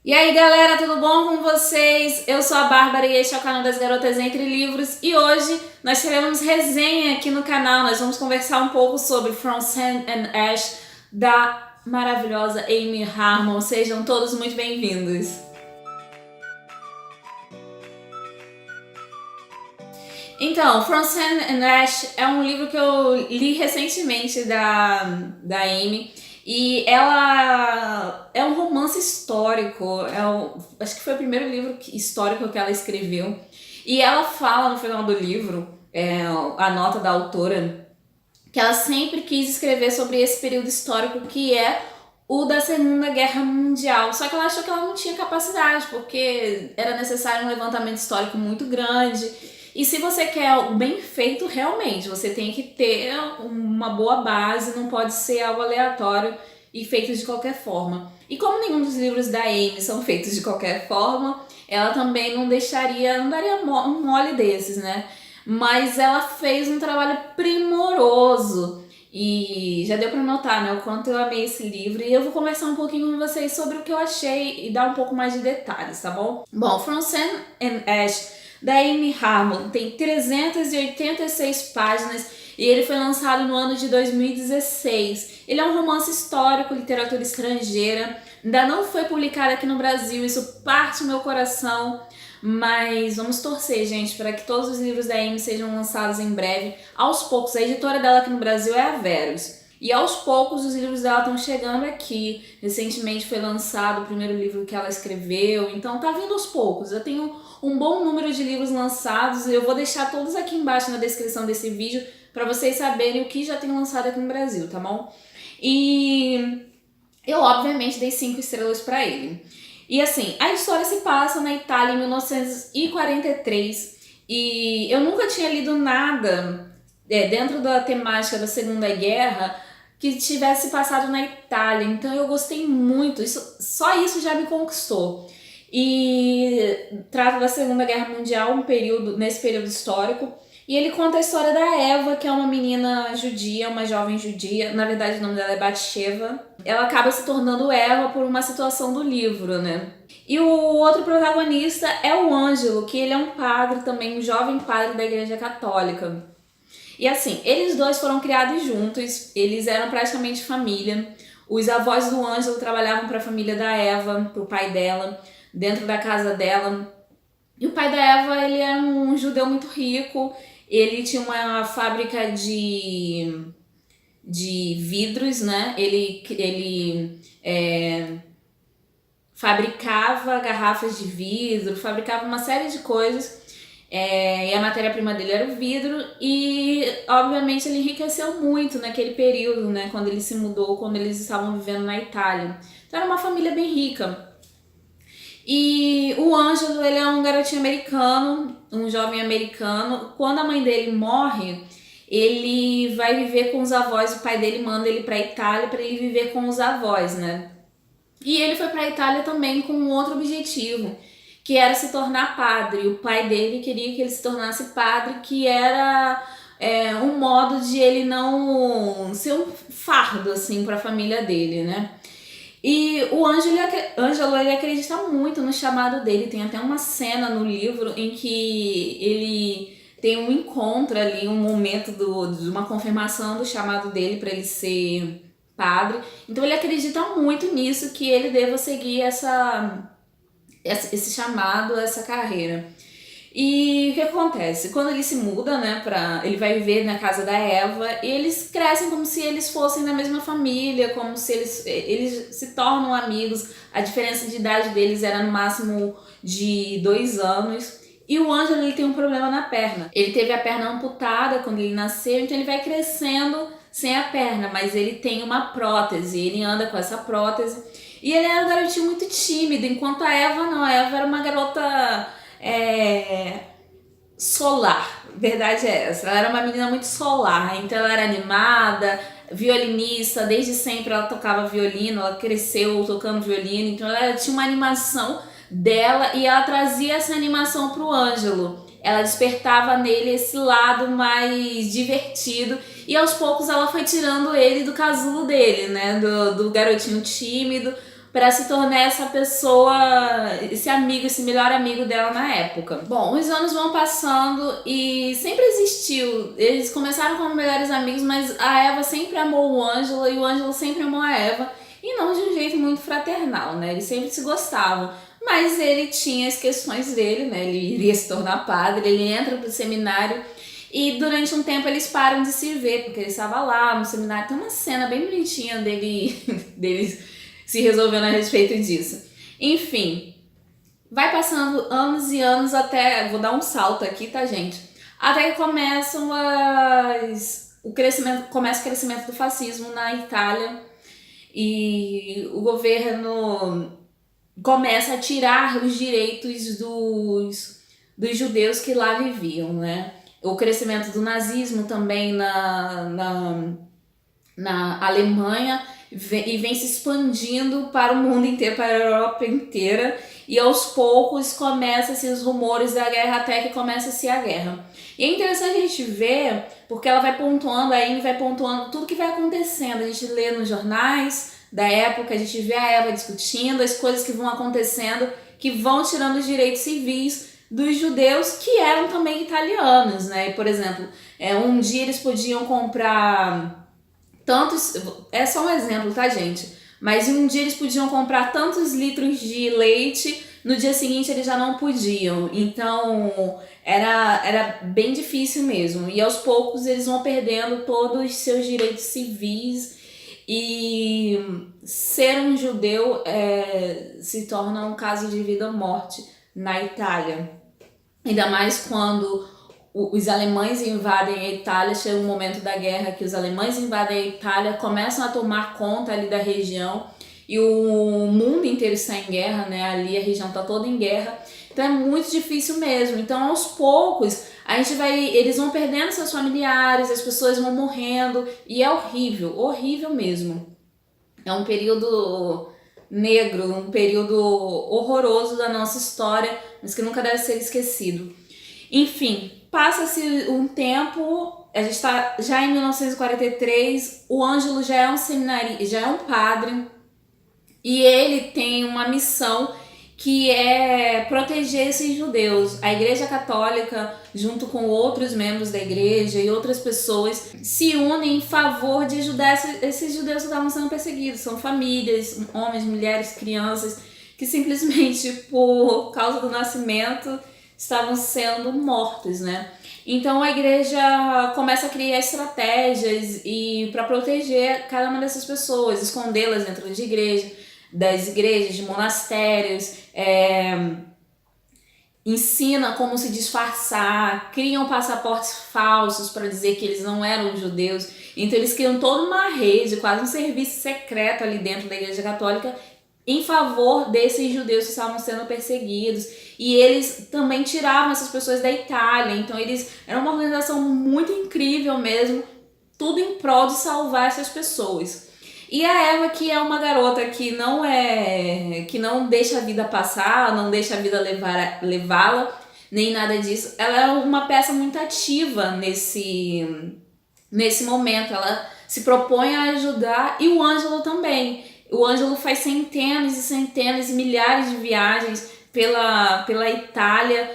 E aí galera, tudo bom com vocês? Eu sou a Bárbara e este é o canal das Garotas Entre Livros e hoje nós teremos resenha aqui no canal. Nós vamos conversar um pouco sobre From Sam and Ash da maravilhosa Amy Harmon. Sejam todos muito bem-vindos. Então, From Sam and Ash é um livro que eu li recentemente da Amy. E ela é um romance histórico, acho que foi o primeiro livro histórico que ela escreveu. E ela fala no final do livro, a nota da autora, que ela sempre quis escrever sobre esse período histórico que é o da Segunda Guerra Mundial. Só que ela achou que ela não tinha capacidade, porque era necessário um levantamento histórico muito grande. E se você quer algo bem feito, realmente, você tem que ter uma boa base, não pode ser algo aleatório e feito de qualquer forma. E como nenhum dos livros da Amy são feitos de qualquer forma, ela também não daria um mole desses, né? Mas ela fez um trabalho primoroso e já deu pra notar, né, o quanto eu amei esse livro. E eu vou conversar um pouquinho com vocês sobre o que eu achei e dar um pouco mais de detalhes, tá bom? Bom, From Sam and Ash da Amy Harmon tem 386 páginas e ele foi lançado no ano de 2016. Ele é um romance histórico, literatura estrangeira, ainda não foi publicado aqui no Brasil, isso parte do meu coração, mas vamos torcer, gente, para que todos os livros da Amy sejam lançados em breve. Aos poucos, a editora dela aqui no Brasil é a Verus. E aos poucos os livros dela estão chegando aqui. Recentemente foi lançado o primeiro livro que ela escreveu, então tá vindo aos poucos. Eu tenho um bom número de livros lançados e eu vou deixar todos aqui embaixo na descrição desse vídeo para vocês saberem o que já tem lançado aqui no Brasil, tá bom? E eu obviamente dei 5 estrelas para ele. E assim, a história se passa na Itália em 1943 e eu nunca tinha lido nada dentro da temática da Segunda Guerra que tivesse passado na Itália, então eu gostei muito, só isso já me conquistou. E trata da Segunda Guerra Mundial, nesse período histórico, e ele conta a história da Eva, que é uma menina judia, uma jovem judia, na verdade o nome dela é Batsheva. Ela acaba se tornando Eva por uma situação do livro, né? E o outro protagonista é o Ângelo, que ele é um padre também, um jovem padre da Igreja Católica. E assim, eles dois foram criados juntos, eles eram praticamente família. Os avós do Ângelo trabalhavam para a família da Eva, para o pai dela, dentro da casa dela. E o pai da Eva, ele era um judeu muito rico, ele tinha uma fábrica de vidros, né? Ele fabricava garrafas de vidro, fabricava uma série de coisas. E a matéria-prima dele era o vidro e, obviamente, ele enriqueceu muito naquele período, né, quando ele se mudou, quando eles estavam vivendo na Itália. Então era uma família bem rica. E o Ângelo, ele é um garotinho americano, um jovem americano. Quando a mãe dele morre, ele vai viver com os avós, o pai dele manda ele para a Itália para ele viver com os avós, né? E ele foi para a Itália também com um outro objetivo, que era se tornar padre. O pai dele queria que ele se tornasse padre, que era um modo de ele não ser um fardo assim para a família dele, né? E o Ângelo, ele acredita muito no chamado dele. Tem até uma cena no livro em que ele tem um encontro ali, um momento de uma confirmação do chamado dele para ele ser padre. Então ele acredita muito nisso, que ele deva seguir esse chamado, essa carreira. E o que acontece? Quando ele se muda, né, ele vai viver na casa da Eva, e eles crescem como se eles fossem da mesma família, como se eles se tornam amigos. A diferença de idade deles era no máximo de 2 anos. E o Ângelo, ele tem um problema na perna. Ele teve a perna amputada quando ele nasceu, então ele vai crescendo sem a perna, mas ele tem uma prótese, ele anda com essa prótese. E ele era um garotinho muito tímido, enquanto a Eva não. A Eva era uma garota solar, verdade é essa. Ela era uma menina muito solar, então ela era animada, violinista, desde sempre ela tocava violino, ela cresceu tocando violino, então ela tinha uma animação dela e ela trazia essa animação pro Ângelo. Ela despertava nele esse lado mais divertido e aos poucos ela foi tirando ele do casulo dele, né, do garotinho tímido, para se tornar essa pessoa, esse amigo, esse melhor amigo dela na época. Bom, os anos vão passando e sempre existiu. Eles começaram como melhores amigos, mas a Eva sempre amou o Ângelo e o Ângelo sempre amou a Eva. E não de um jeito muito fraternal, né? Eles sempre se gostavam. Mas ele tinha as questões dele, né? Ele iria se tornar padre, ele entra pro seminário e durante um tempo eles param de se ver, porque ele estava lá no seminário. Tem uma cena bem bonitinha deles se resolvendo a respeito disso. Enfim, vai passando anos e anos até... Vou dar um salto aqui, tá, gente? Até que começa o crescimento do fascismo na Itália e o governo começa a tirar os direitos dos judeus que lá viviam, né? O crescimento do nazismo também na Alemanha e vem se expandindo para o mundo inteiro, para a Europa inteira, e aos poucos começam-se os rumores da guerra até que começa-se a guerra. E é interessante a gente ver, porque ela vai pontuando, a Amy vai pontuando tudo que vai acontecendo. A gente lê nos jornais da época, a gente vê a Eva discutindo as coisas que vão acontecendo, que vão tirando os direitos civis dos judeus que eram também italianos, né? E, por exemplo, um dia eles podiam comprar tantos... É só um exemplo, tá, gente? Mas um dia eles podiam comprar tantos litros de leite, no dia seguinte eles já não podiam. Então era bem difícil mesmo. E aos poucos eles vão perdendo todos os seus direitos civis. E ser um judeu se torna um caso de vida ou morte na Itália. Ainda mais quando os alemães invadem a Itália, chega um momento da guerra que os alemães invadem a Itália, começam a tomar conta ali da região e o mundo inteiro está em guerra, né? Ali a região está toda em guerra, então é muito difícil mesmo. Então aos poucos eles vão perdendo seus familiares, as pessoas vão morrendo e é horrível, horrível mesmo. É um período negro, um período horroroso da nossa história, mas que nunca deve ser esquecido. Enfim, passa-se um tempo, a gente está já em 1943, o Ângelo já é um seminarista, já é um padre, e ele tem uma missão que é proteger esses judeus. A Igreja Católica, junto com outros membros da igreja e outras pessoas, se unem em favor de ajudar esses judeus que estavam sendo perseguidos. São famílias, homens, mulheres, crianças, que simplesmente por causa do nascimento estavam sendo mortos, né? Então a igreja começa a criar estratégias para proteger cada uma dessas pessoas, escondê-las dentro das igrejas, de monastérios, ensina como se disfarçar, criam passaportes falsos para dizer que eles não eram judeus. Então eles criam toda uma rede, quase um serviço secreto ali dentro da Igreja Católica em favor desses judeus que estavam sendo perseguidos. E eles também tiravam essas pessoas da Itália. Então eles eram uma organização muito incrível mesmo, tudo em prol de salvar essas pessoas. E a Eva, que é uma garota que não deixa a vida passar, não deixa a vida levá-la, nem nada disso. Ela é uma peça muito ativa nesse momento. Ela se propõe a ajudar, e o Ângelo também. O Ângelo faz centenas e centenas, milhares de viagens pela Itália,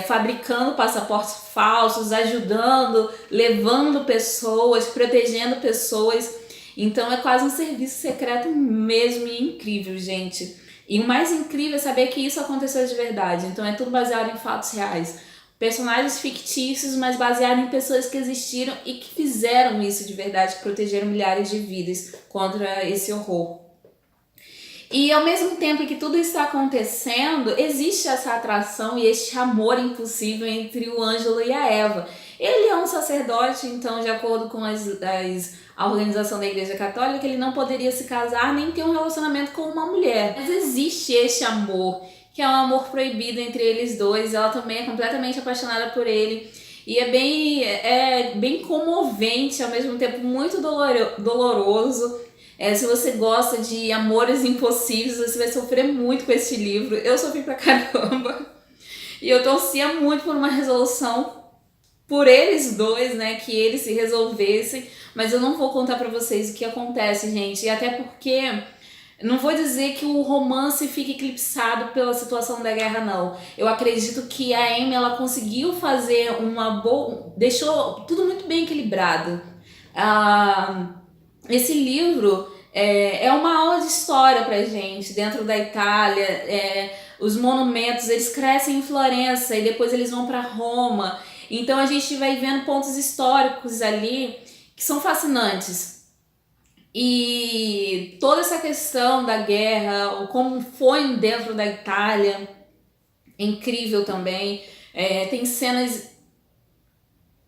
fabricando passaportes falsos, ajudando, levando pessoas, protegendo pessoas. Então é quase um serviço secreto mesmo, e incrível, gente. E o mais incrível é saber que isso aconteceu de verdade. Então é tudo baseado em fatos reais. Personagens fictícios, mas baseado em pessoas que existiram e que fizeram isso de verdade, que protegeram milhares de vidas contra esse horror. E ao mesmo tempo que tudo isso está acontecendo, existe essa atração e este amor impossível entre o Ângelo e a Eva. Ele é um sacerdote, então, de acordo com a organização da Igreja Católica, ele não poderia se casar nem ter um relacionamento com uma mulher. Mas existe este amor, que é um amor proibido entre eles dois. Ela também é completamente apaixonada por ele. E é bem comovente, ao mesmo tempo muito doloroso. Se você gosta de amores impossíveis, você vai sofrer muito com esse livro. Eu sofri pra caramba. E eu torcia muito por uma resolução por eles dois, né? Que eles se resolvessem. Mas eu não vou contar pra vocês o que acontece, gente. E até porque Não vou dizer que o romance fica eclipsado pela situação da guerra, não. Eu acredito que a Amy, ela conseguiu fazer uma boa... Deixou tudo muito bem equilibrado. Esse livro é uma aula de história pra gente, dentro da Itália. Os monumentos, eles crescem em Florença e depois eles vão para Roma. Então a gente vai vendo pontos históricos ali que são fascinantes. E toda essa questão da guerra, como foi dentro da Itália, é incrível também. Tem cenas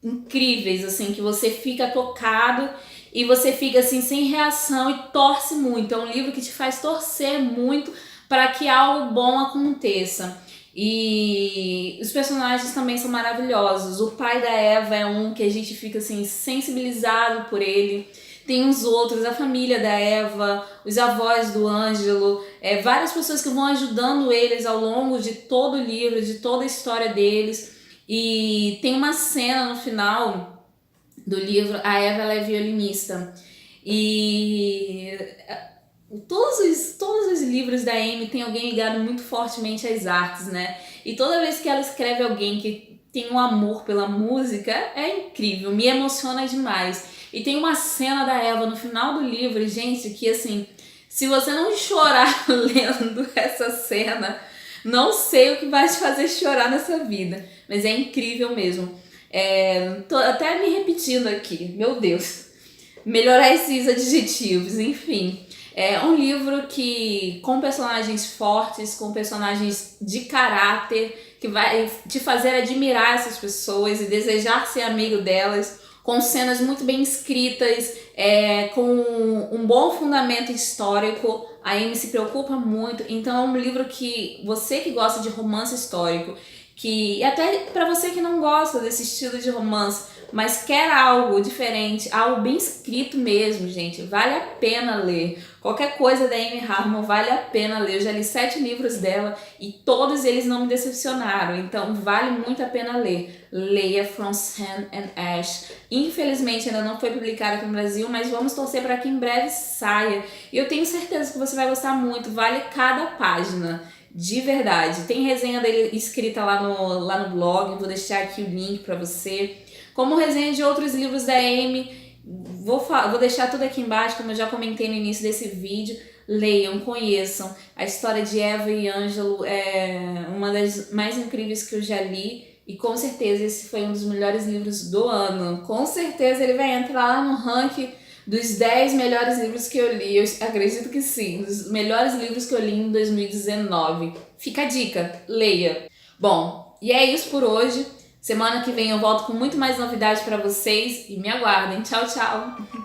incríveis, assim, que você fica tocado e você fica assim sem reação e torce muito. É um livro que te faz torcer muito para que algo bom aconteça. E os personagens também são maravilhosos. O pai da Eva é um que a gente fica assim sensibilizado por ele. Tem os outros, a família da Eva, os avós do Ângelo, várias pessoas que vão ajudando eles ao longo de todo o livro, de toda a história deles. E tem uma cena no final do livro, a Eva, ela é violinista. E todos os livros da Amy tem alguém ligado muito fortemente às artes, né? E toda vez que ela escreve alguém que tem um amor pela música, é incrível, me emociona demais. E tem uma cena da Eva no final do livro, gente, que assim, se você não chorar lendo essa cena, não sei o que vai te fazer chorar nessa vida. Mas é incrível mesmo. Tô até me repetindo aqui, meu Deus. Melhorar esses adjetivos, enfim. É um livro que com personagens fortes, com personagens de caráter, que vai te fazer admirar essas pessoas e desejar ser amigo delas, com cenas muito bem escritas, com um bom fundamento histórico. A Amy se preocupa muito, então é um livro que você que gosta de romance histórico, que até para você que não gosta desse estilo de romance, mas quer algo diferente, algo bem escrito mesmo, gente, vale a pena ler. Qualquer coisa da Amy Harmon vale a pena ler. Eu já li 7 livros dela e todos eles não me decepcionaram, então vale muito a pena ler. Leia From Sam and Ash. Infelizmente ainda não foi publicado aqui no Brasil, mas vamos torcer para que em breve saia. E eu tenho certeza que você vai gostar muito, vale cada página. De verdade. Tem resenha dele escrita lá no blog, vou deixar aqui o link para você. Como resenha de outros livros da Amy, vou deixar tudo aqui embaixo, como eu já comentei no início desse vídeo. Leiam, conheçam. A história de Eva e Ângelo é uma das mais incríveis que eu já li. E com certeza esse foi um dos melhores livros do ano. Com certeza ele vai entrar lá no ranking dos 10 melhores livros que eu li. Eu acredito que sim, dos melhores livros que eu li em 2019. Fica a dica, leia. Bom, e é isso por hoje. Semana que vem eu volto com muito mais novidades para vocês e me aguardem. Tchau, tchau!